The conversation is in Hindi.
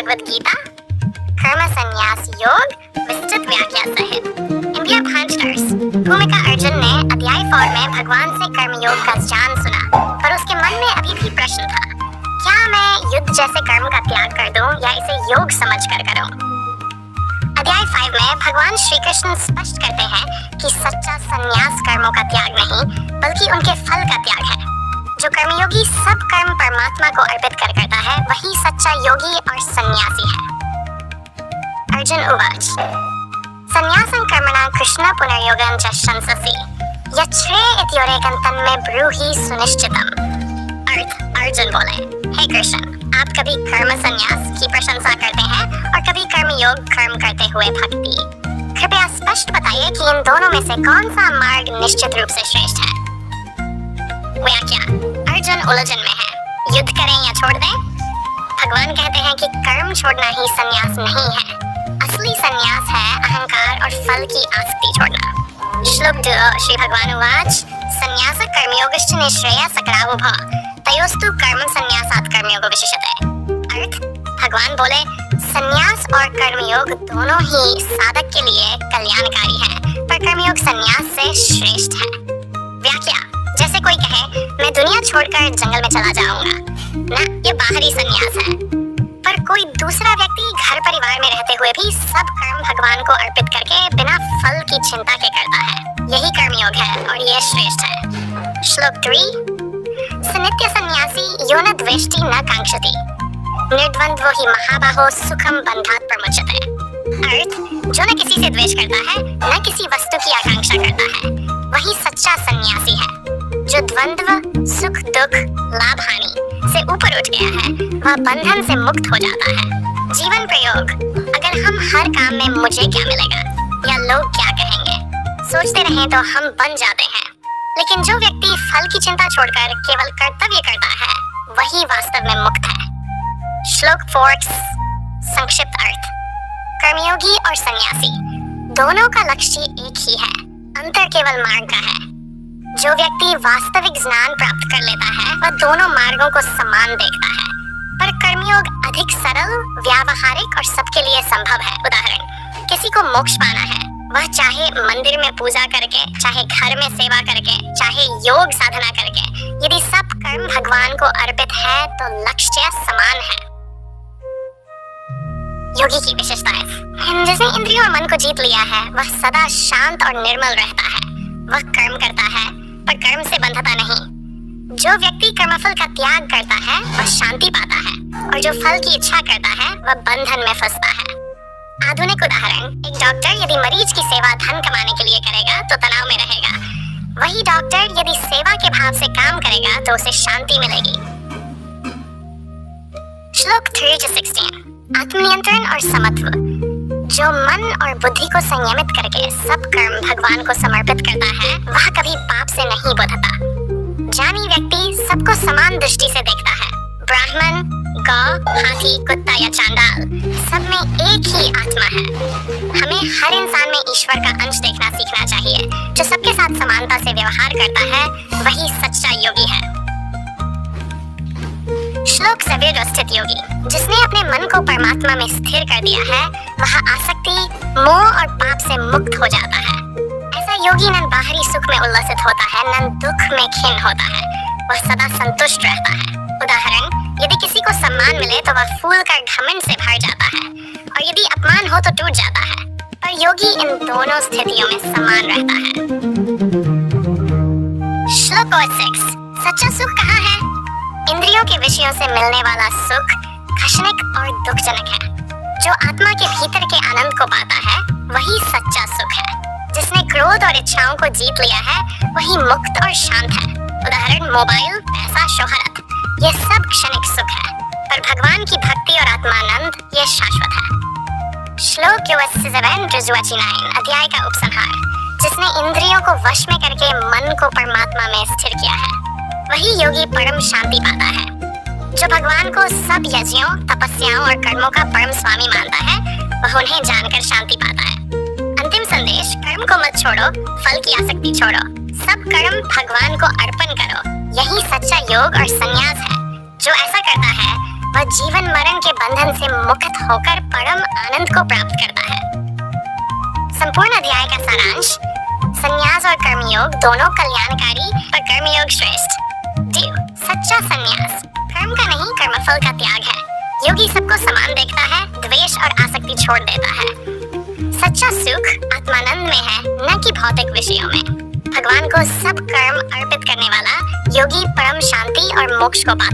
भगवद गीता कर्म संन्यास योग विस्तृत व्याख्या सहित इंडिया भांजटर्स। भूमिका अर्जुन ने अध्याय 4 में भगवान से कर्मयोग का ज्ञान सुना, पर उसके मन में अभी भी प्रश्न था, क्या मैं युद्ध जैसे कर्म का त्याग कर दूं या इसे योग समझकर करूं? अध्याय 5 में भगवान श्री कृष्ण स्पष्ट करते हैं कि सच्चा संन्यास कर्मों का त्याग नहीं, बल्कि उनके फल का त्याग है। जो कर्मयोगी सब कर्म परमात्मा को अर्पित कर करता है, वही सच्चा योगी और सन्यासी है। अर्जुन उवाच संन्यासं कर्मणां कृष्ण पुनर्योगं च शंससि यच्छ्रे इत्योरेकं तन्मे ब्रूहि सुनिश्चितम्। अर्थ, अर्जुन बोले, हे कृष्ण, आप कभी कर्म संन्यास की प्रशंसा करते हैं और कभी कर्मयोग कर्म करते हुए भक्ति। कृपया स्पष्ट बताइए कि इन दोनों में से कौन सा मार्ग निश्चित रूप से श्रेष्ठ है। व्याख्या, अर्जुन उलझन में है, युद्ध करें या छोड़ दें? भगवान कहते हैं कि कर्म छोड़ना ही संन्यास नहीं है। असली संन्यास है अहंकार और फल की आसक्ति छोड़ना। श्लोक 2 श्री भगवान उवाच संन्यास कर्मयोगश्च निःश्रेयः सकरावुभः तयोस्तु कर्म संन्यासात् कर्मयोग विशिष्यते। अर्थ, भगवान बोले, संन्यास और कर्मयोग दोनों ही साधक के लिए कल्याणकारी हैं, पर कर्मयोग संन्यास से श्रेष्ठ है। व्याख्या, जैसे कोई कहे मैं दुनिया छोड़कर जंगल में चला जाऊंगा, ना, ये बाहरी संन्यास है। पर कोई दूसरा व्यक्ति घर परिवार में रहते हुए भी सब कर्म भगवान को अर्पित करके बिना फल की चिंता के करता है, यही कर्मयोग है और ये श्रेष्ठ है। श्लोक 3 सनित्य सन्यासी यो न द्वेष्टि न कांक्षति निर्द्वंद्वो हि महाबाहो सुखम बंधात् प्रमुच्यते। अर्थ, जो न किसी से द्वेष करता है न किसी वस्तु की आकांक्षा करता है, वही सच्चा सन्यासी है। जो द्वंद्व, सुख दुख, लाभ हानि से ऊपर उठ गया है, वह बंधन से मुक्त हो जाता है। जीवन प्रयोग, अगर हम हर काम में मुझे क्या मिलेगा या लोग क्या कहेंगे सोचते रहें तो हम बन जाते हैं। लेकिन जो व्यक्ति फल की चिंता छोड़कर केवल कर्तव्य करता है, वही वास्तव में मुक्त है। श्लोक 4 संक्षिप्त अर्थ, कर्मयोगी और सन्यासी दोनों का लक्ष्य एक ही है, अंतर केवल मार्ग का है। जो व्यक्ति वास्तविक ज्ञान प्राप्त कर लेता है, वह दोनों मार्गों को समान देखता है, पर कर्मयोग अधिक सरल, व्यावहारिक और सबके लिए संभव है। उदाहरण, किसी को मोक्ष पाना है, वह चाहे मंदिर में पूजा करके, चाहे घर में सेवा करके, चाहे योग साधना करके, यदि सब कर्म भगवान को अर्पित है तो लक्ष्य समान है। योगी की विशेषताएं, जिसने इंद्रियों और मन को जीत लिया है, वह सदा शांत और निर्मल रहता है। वह कर्म करता है पर कर्म से बंधता नहीं। जो व्यक्ति कर्मफल का त्याग करता है, वह शांति पाता है, और जो फल की इच्छा करता है, वह बंधन में फंसता है। आधुनिक उदाहरण, एक डॉक्टर यदि मरीज की सेवा धन कमाने के लिए करेगा तो तनाव में रहेगा। वही डॉक्टर यदि सेवा के भाव से काम करेगा तो उसे शांति मिलेगी। श्लोक 3-16 आत्मनियंत्रण और समत्व, जो मन और बुद्धि को संयमित करके सब कर्म भगवान को समर्पित करता है, वह कभी पाप से नहीं बंधता। ज्ञानी व्यक्ति सबको समान दृष्टि से देखता है। ब्राह्मण, गौ, हाथी, कुत्ता या चांडाल, सब में एक ही आत्मा है। हमें हर इंसान में ईश्वर का अंश देखना सीखना चाहिए। जो सबके साथ समानता से व्यवहार करता है, वही सच्चा योगी है। श्लोक 7 स्थित योगी, जिसने अपने मन को परमात्मा में स्थिर कर दिया है, वह आसक्ति, मोह और पाप से मुक्त हो जाता है। ऐसा योगी न बाहरी सुख में उल्लसित होता है, न दुख में खिन्न होता है। वह सदा संतुष्ट रहता है। उदाहरण, यदि किसी को सम्मान मिले तो वह फूल कर घमंड से भर जाता है, और यदि अपमान हो तो टूट जाता है। पर योगी इन दोनों स्थितियों में समान रहता है। श्लोक 6 सच्चा सुख कहाँ है? इंद्रियों के विषयों से मिलने वाला सुख क्षणिक और दुखजनक है। जो आत्मा के भीतर के आनंद को पाता है, वही सच्चा सुख है। जिसने क्रोध और इच्छाओं को जीत लिया है, वही मुक्त और शांत है। उदाहरण, मोबाइल, पैसा, शोहरत, ये सब क्षणिक सुख है, पर भगवान की भक्ति और आत्मानंद ये शाश्वत है। श्लोक 7-9 अध्याय का उपसंहार, जिसने इंद्रियों को वश में करके मन को परमात्मा में स्थिर किया है, वही योगी परम शांति पाता है। जो भगवान को सब यज्ञों, तपस्याओं और कर्मों का परम स्वामी मानता है, वह उन्हें जानकर शांति पाता है। अंतिम संदेश, कर्म को मत छोड़ो, फल की आसक्ति छोड़ो, सब कर्म भगवान को अर्पण करो, यही सच्चा योग और संन्यास है। जो ऐसा करता है वह जीवन मरण के बंधन से मुक्त होकर परम आनंद को प्राप्त करता है। संपूर्ण अध्याय का सारांश: संन्यास और कर्मयोग दोनों कल्याणकारी और कर्मयोग श्रेष्ठ। ड्यू, सच्चा संन्यास कर्म का नहीं कर्मफल का त्याग है। योगी सबको समान देखता है, द्वेष और आसक्ति छोड़ देता है। सच्चा सुख आत्मानंद में है, न कि भौतिक विषयों में। भगवान को सब कर्म अर्पित करने वाला योगी परम शांति और मोक्ष को पाता है।